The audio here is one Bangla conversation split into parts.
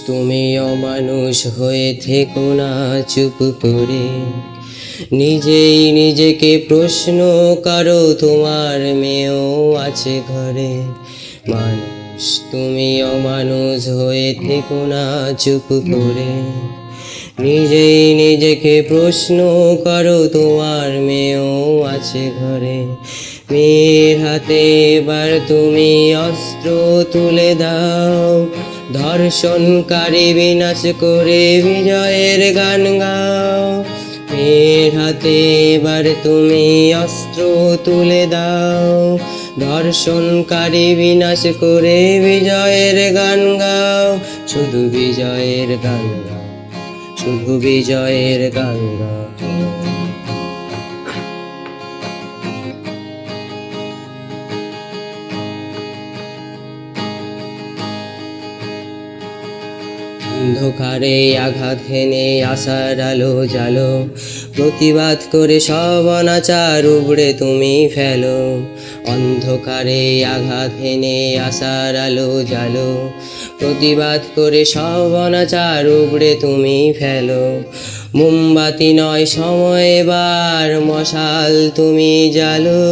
তুমি অমানুষ হয়ে থেকো না চুপ করে, নিজেই নিজেকে প্রশ্ন করো, তোমার মেয়েও আছে ঘরে। মানুষ তুমি অমানুষ হয়ে থেকো না চুপ করে, নিজেই নিজেকে প্রশ্ন করো, তোমার মেয়েও আছে ঘরে। মেয়ের হাতে এবার তুমি অস্ত্র তুলে দাও, ধর্ষণকারী বিনাশ করে বিজয়ের গান গাও। মেয়ের হাতে এবার তুমি অস্ত্র তুলে দাও, ধর্ষণকারী বিনাশ করে বিজয়ের গান গাও। শুধু বিজয়ের গান গাও, শুধু বিজয়ের গান গাও। অন্ধকারে আঘাত হেনে আশার আলো জালো, প্রতিবাদ করে সব অনাচার উবড়ে তুমি ফেলো। অন্ধকারে আঘাত হেনে আশার আলো জালো, প্রতিবাদ করে সব অনাচার উবড়ে তুমি ফেলো। মোমবাতি নয় সময় এবার মশাল তুমি জ্বালো,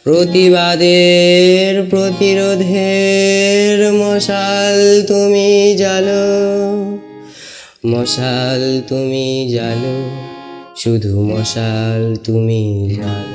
প্রতিবাদের প্রতিরোধের মশাল তুমি জ্বালো। মশাল তুমি জ্বালো, শুধু মশাল তুমি জ্বালো।